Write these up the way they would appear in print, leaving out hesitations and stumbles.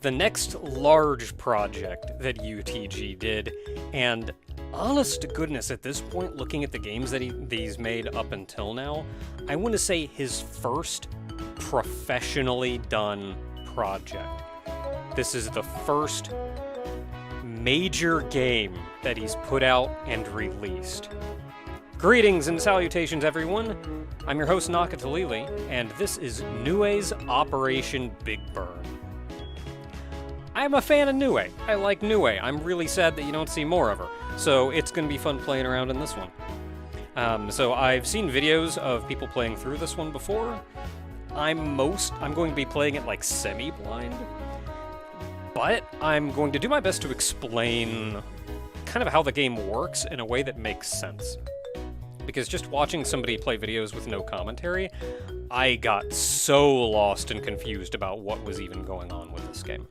the next large project that UTG did, and honest to goodness, at this point, looking at the games that he's made up until now, I want to say his first professionally done project. This is the first major game that he's put out and released. Greetings and salutations, everyone. I'm your host, Nakatalili, and this is Nue's Operation Bigburn. I'm a fan of Nue. I like Nue. I'm really sad that you don't see more of her, so it's going to be fun playing around in this one. So I've seen videos of people playing through this one before. I'm going to be playing it like semi-blind, but I'm going to do my best to explain kind of how the game works in a way that makes sense. Because just watching somebody play videos with no commentary, I got so lost and confused about what was even going on with this game.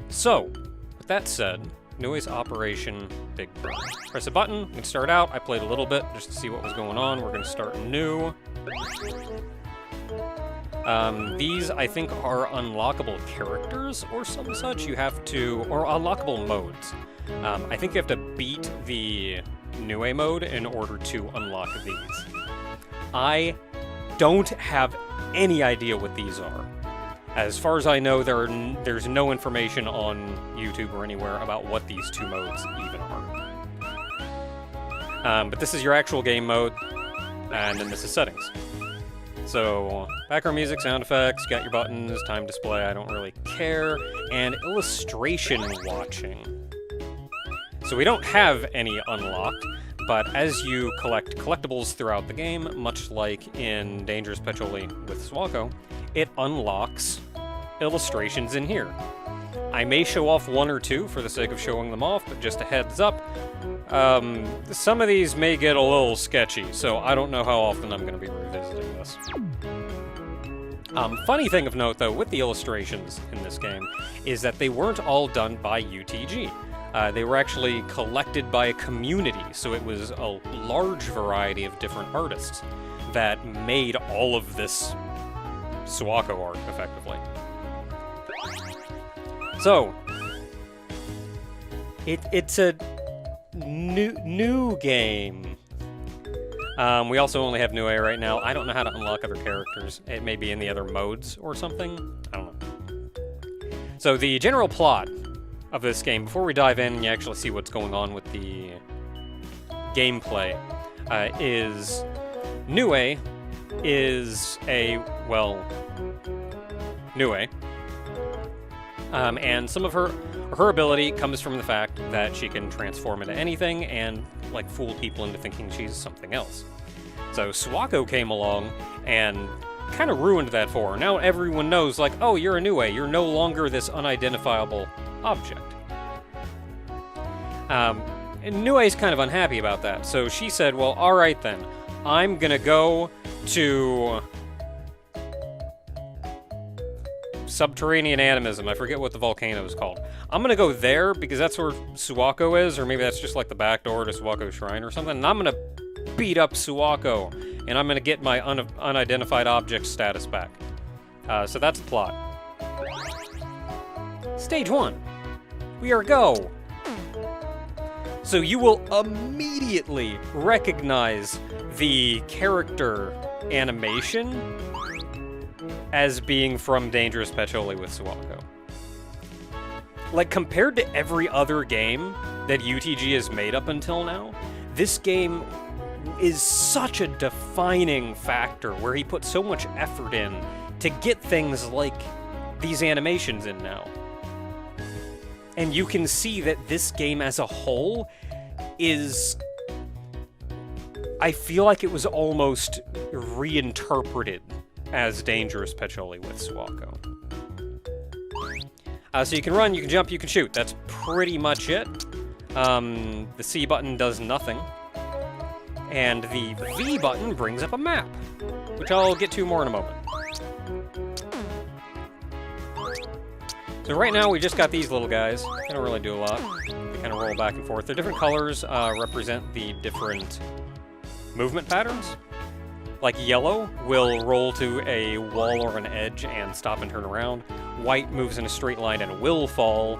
So, with that said, Nue's Operation Bigburn. Press a button, we can start out. I played a little bit just to see what was going on. We're going to start new. These, I think, are unlockable characters or some such. You have to, or unlockable modes. I think you have to beat the Nue mode in order to unlock these. I don't have any idea what these are. As far as I know, there's no information on YouTube or anywhere about what these two modes even are. But this is your actual game mode, and then this is settings. So, background music, sound effects, got your buttons, time display, I don't really care, and illustration watching. So we don't have any unlocked, but as you collect collectibles throughout the game, much like in Dangerous Patchouli with Suwako, it unlocks illustrations in here. I may show off one or two for the sake of showing them off, but just a heads up, some of these may get a little sketchy, so I don't know how often I'm going to be revisiting this. Funny thing of note, though, with the illustrations in this game, is that they weren't all done by UTG. They were actually collected by a community, so it was a large variety of different artists that made all of this Suwako art, effectively. So, it's a new game. We also only have Nue right now. I don't know how to unlock other characters. It may be in the other modes or something. I don't know. So the general plot of this game, before we dive in and you actually see what's going on with the gameplay, is Nue is a, well, Nue. And some of her ability comes from the fact that she can transform into anything and, like, fool people into thinking she's something else. So Suwako came along and kind of ruined that for her. Now everyone knows, like, oh, you're a Nue, you're no longer this unidentifiable object. And Nue's kind of unhappy about that, so she said, well, alright then, I'm gonna go to Subterranean Animism. I forget what the volcano is called. I'm gonna go there because that's where Suwako is, or maybe that's just like the back door to Suwako Shrine or something, and I'm gonna beat up Suwako, and I'm gonna get my unidentified object status back. So that's the plot. Stage 1. We are go! So you will immediately recognize the character animation as being from Dangerous Patchouli with Suwako. Like, compared to every other game that UTG has made up until now, this game is such a defining factor where he put so much effort in to get things like these animations in now. And you can see that this game as a whole is... I feel like it was almost reinterpreted as Dangerous Patchouli with Suwako. So you can run, you can jump, you can shoot. That's pretty much it. The C button does nothing. And the V button brings up a map, which I'll get to more in a moment. So right now we just got these little guys. They don't really do a lot. They kind of roll back and forth. The different colors represent the different movement patterns. Like yellow will roll to a wall or an edge and stop and turn around. White moves in a straight line and will fall.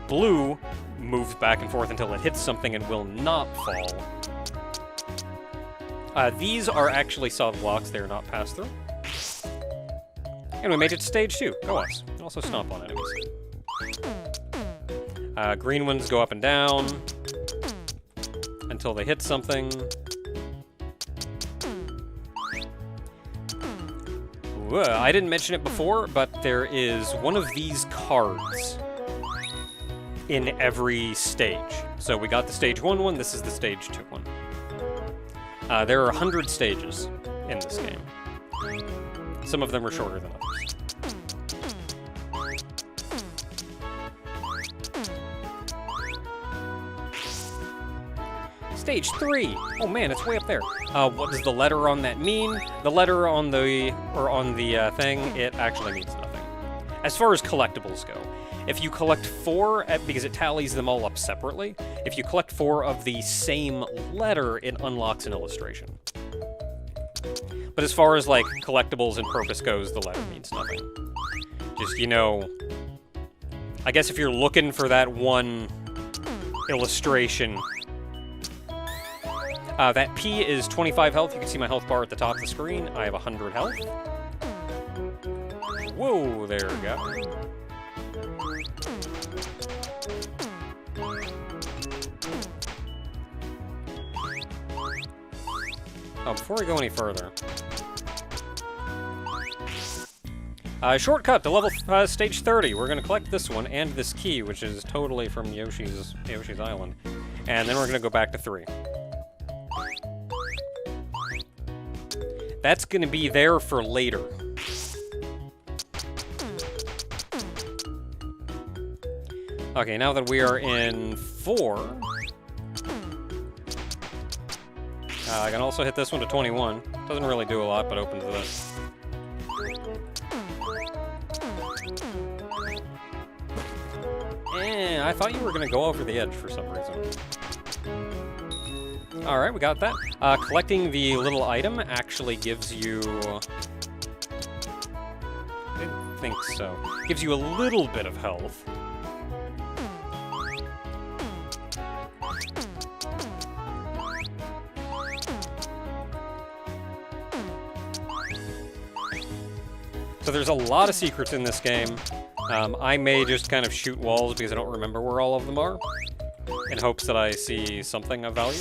Blue moves back and forth until it hits something and will not fall. These are actually solid blocks, they are not pass-through. And we made it to stage 2. Go us. Also stomp on enemies. Green ones go up and down until they hit something. I didn't mention it before, but there is one of these cards in every stage. So we got the stage 1 one, this is the stage 2 one. There are 100 stages in this game. Some of them are shorter than others. Stage 3! Oh man, it's way up there. What does the letter on that mean? The letter on the thing, it actually means nothing. As far as collectibles go, if you collect 4, because it tallies them all up separately, if you collect 4 of the same letter, it unlocks an illustration. But as far as, like, collectibles and purpose goes, the letter means nothing. Just, you know, I guess if you're looking for that one illustration... that P is 25 health. You can see my health bar at the top of the screen. I have 100 health. Whoa, there we go. Oh, before we go any further... shortcut to level stage 30. We're going to collect this one and this key, which is totally from Yoshi's Island. And then we're going to go back to 3. That's going to be there for later. Okay, now that we are in 4... I can also hit this one to 21. Doesn't really do a lot, but opens this. I thought you were going to go over the edge for some reason. Alright, we got that. Collecting the little item actually gives you... I think so. Gives you a little bit of health. So there's a lot of secrets in this game. I may just kind of shoot walls because I don't remember where all of them are, in hopes that I see something of value.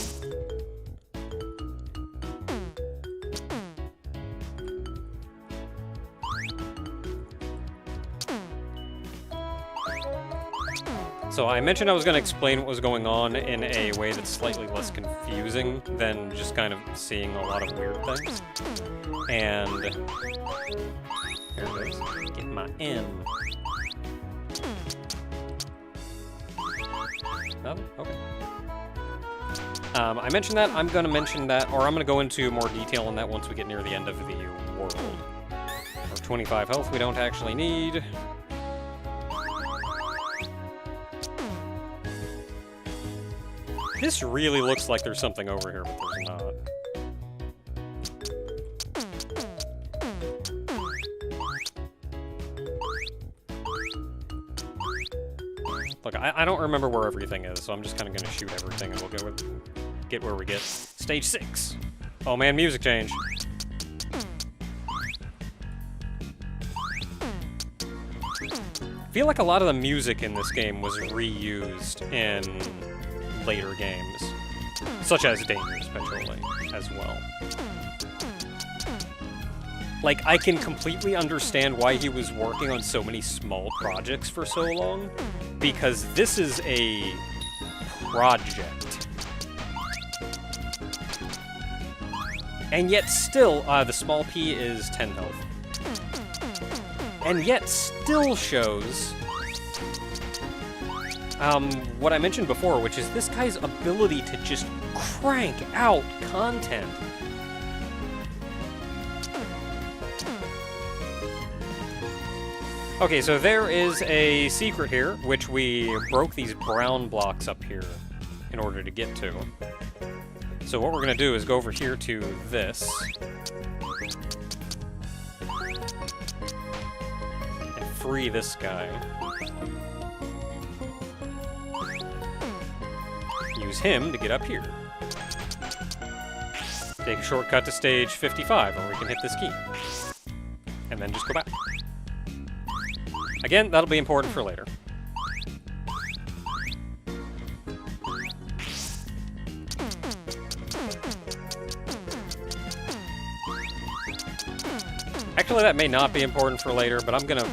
So I mentioned I was going to explain what was going on in a way that's slightly less confusing than just kind of seeing a lot of weird things. And... there it is. Get my M. Nothing? Okay. I mentioned that. I'm going to mention that, or I'm going to go into more detail on that once we get near the end of the world. For 25 health we don't actually need. This really looks like there's something over here, but there's not. Look, I don't remember where everything is, so I'm just kind of going to shoot everything and we'll get where we get. Stage 6. Oh man, music change. I feel like a lot of the music in this game was reused in later games, such as Dangerous Patchouli as well. Like, I can completely understand why he was working on so many small projects for so long, because this is a project. And yet still, the small P is 10 health. And yet still shows what I mentioned before, which is this guy's ability to just crank out content. Okay, so there is a secret here, which we broke these brown blocks up here in order to get to. So what we're going to do is go over here to this. And free this guy. Use him to get up here. Take a shortcut to stage 55, or we can hit this key. And then just go back. Again, that'll be important for later. Actually, that may not be important for later, but I'm gonna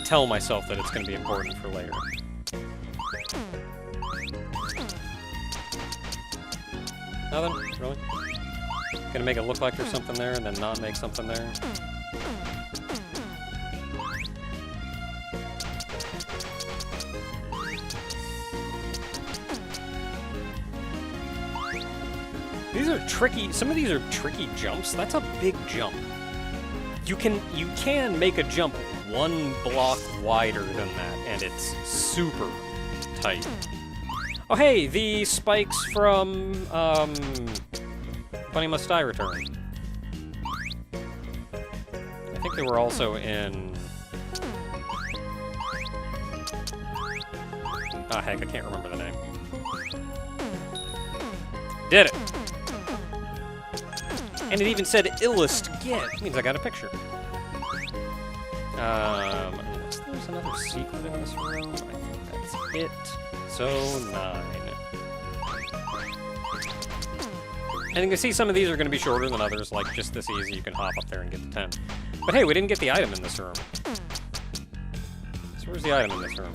tell myself that it's gonna be important for later. Nothing? Really? Gonna make it look like there's something there and then not make something there? These are tricky. Some of these are tricky jumps. That's a big jump. You can make a jump one block wider than that, and it's super tight. Oh hey, the spikes from Bunny Must Die return. I think they were also in... Ah, heck, I can't remember the name. Did it! And it even said illest get. It means I got a picture. Unless there's another secret in this room, I think that's it. So, 9. And you can see some of these are going to be shorter than others, like just this easy, you can hop up there and get the 10. But hey, we didn't get the item in this room. So where's the item in this room?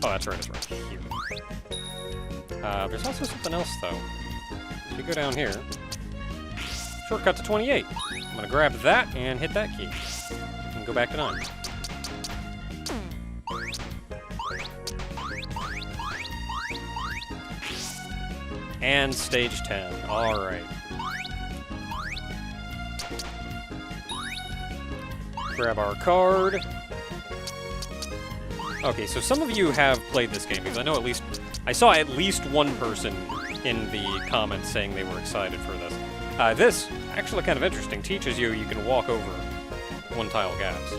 Oh, that's right, it's right here. There's also something else, though. If you go down here, shortcut to 28. I'm going to grab that and hit that key. And go back to 9. And stage 10. Alright. Grab our card. Okay, so some of you have played this game, because I know I saw at least one person in the comments saying they were excited for this. This, actually kind of interesting, teaches you can walk over one-tile gaps.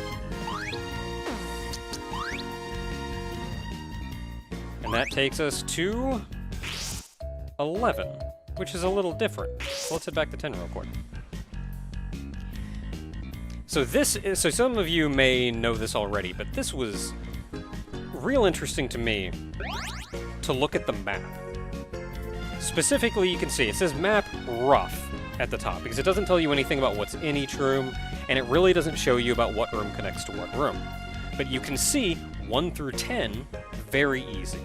And that takes us to 11, which is a little different. So let's head back to 10 real quick. So so some of you may know this already, but this was real interesting to me to look at the map. Specifically, you can see it says map rough at the top, because it doesn't tell you anything about what's in each room, and it really doesn't show you about what room connects to what room. But you can see 1 through 10 very easy.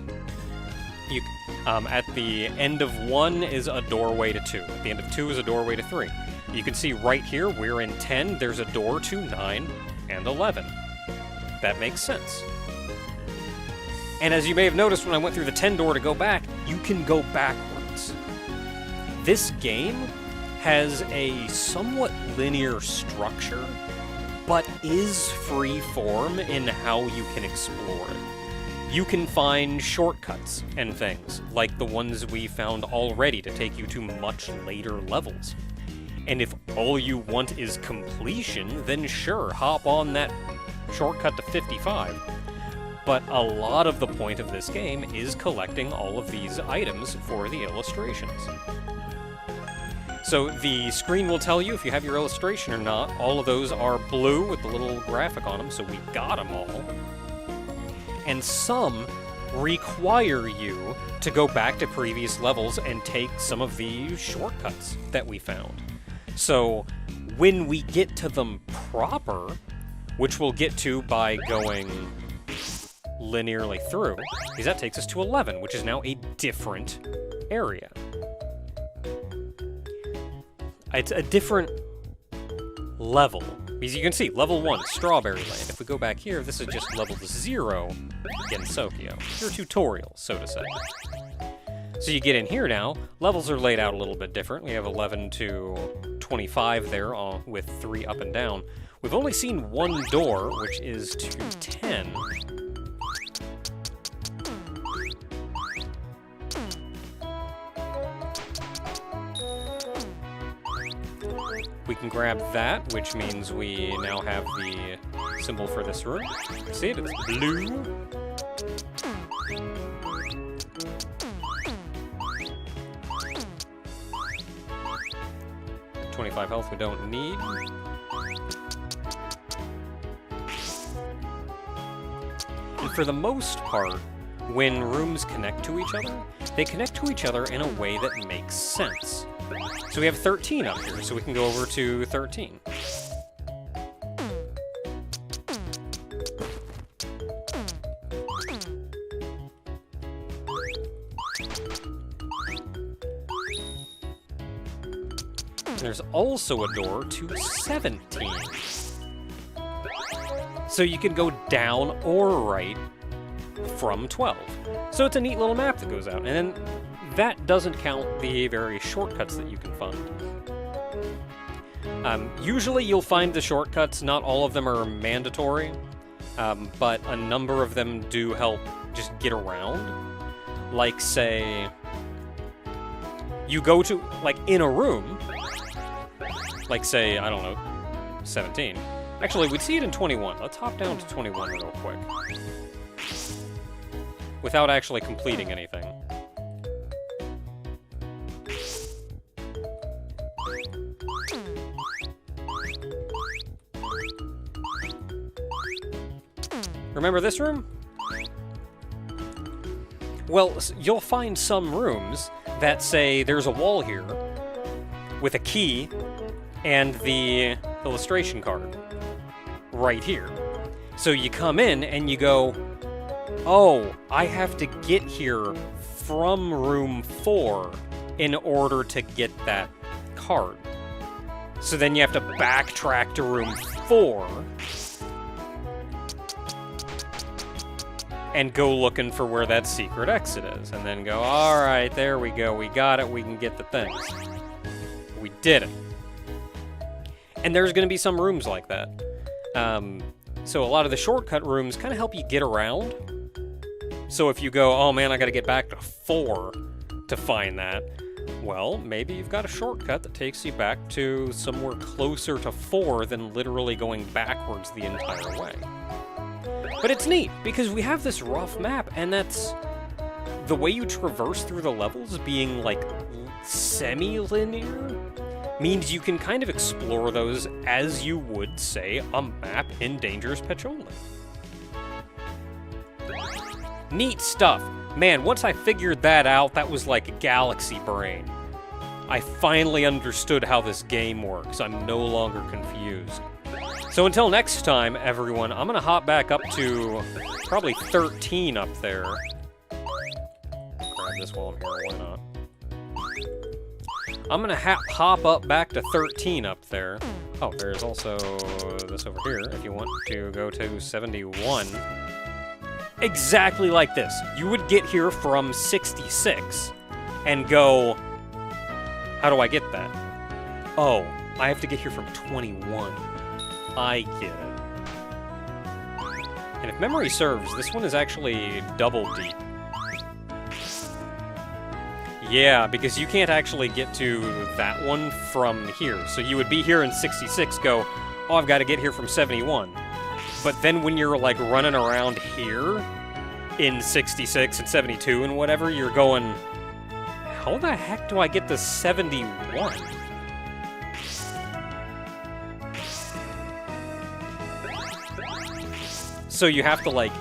At the end of 1 is a doorway to 2. At the end of 2 is a doorway to 3. You can see right here, we're in 10, there's a door to 9 and 11. That makes sense. And as you may have noticed when I went through the 10 door to go back, you can go backwards. This game has a somewhat linear structure, but is free form in how you can explore it. You can find shortcuts and things, like the ones we found already to take you to much later levels. And if all you want is completion, then sure, hop on that shortcut to 55. But a lot of the point of this game is collecting all of these items for the illustrations. So the screen will tell you if you have your illustration or not. All of those are blue with the little graphic on them, so we got them all. And some require you to go back to previous levels and take some of the shortcuts that we found. So when we get to them proper, which we'll get to by going linearly through, because that takes us to 11, which is now a different area. It's a different level. Because you can see, level 1, Strawberry Land. If we go back here, this is just level 0, Gensokyo. Your tutorial, so to say. So you get in here now, levels are laid out a little bit different. We have 11 to 25 there, with 3 up and down. We've only seen one door, which is to 10. We can grab that, which means we now have the symbol for this room. See it? It's blue. $25 health we don't need. And for the most part, when rooms connect to each other, they connect to each other in a way that makes sense. So we have 13 up here, so we can go over to 13. There's also a door to 17. So you can go down or right from 12. So it's a neat little map that goes out. And then that doesn't count the various shortcuts that you can find. Usually you'll find the shortcuts. Not all of them are mandatory, but a number of them do help just get around. Like, say, you go to, like, in a room, like, say, I don't know, 17. Actually, we'd see it in 21. Let's hop down to 21 real quick. Without actually completing anything. Remember this room? Well, you'll find some rooms that say there's a wall here with a key and the illustration card right here. So you come in and you go, oh, I have to get here from room 4 in order to get that card. So then you have to backtrack to room 4 and go looking for where that secret exit is. And then go, all right, there we go. We got it. We can get the things. We did it. And there's going to be some rooms like that. So a lot of the shortcut rooms kind of help you get around. So if you go, oh man, I got to get back to 4 to find that, well, maybe you've got a shortcut that takes you back to somewhere closer to 4 than literally going backwards the entire way. But it's neat, because we have this rough map, and that's the way you traverse through the levels being, like, semi-linear means you can kind of explore those as you would, say, a map in Dangerous Patchouli. Neat stuff. Man, once I figured that out, that was like a galaxy brain. I finally understood how this game works. I'm no longer confused. So until next time, everyone, I'm gonna hop back up to probably 13 up there. Grab this while I'm here, why not? I'm gonna hop up back to 13 up there. Oh, there's also this over here if you want to go to 71. Exactly like this. You would get here from 66 and go, how do I get that? Oh, I have to get here from 21. I get it. And if memory serves, this one is actually double deep. Yeah, because you can't actually get to that one from here. So you would be here in 66, go, oh, I've got to get here from 71. But then when you're, like, running around here in 66 and 72 and whatever, you're going, how the heck do I get to 71? So you have to, like,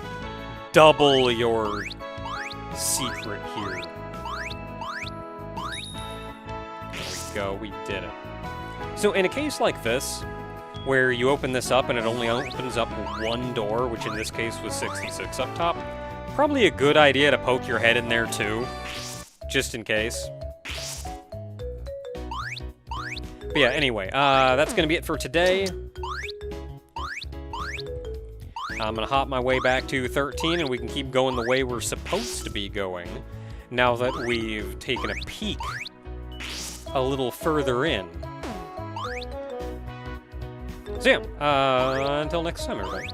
double your secret here. Go, we did it. So in a case like this, where you open this up and it only opens up one door, which in this case was 66 up top, probably a good idea to poke your head in there too, just in case. But yeah, anyway, that's gonna be it for today. I'm gonna hop my way back to 13 and we can keep going the way we're supposed to be going, now that we've taken a peek a little further in. So yeah, until next time, everybody.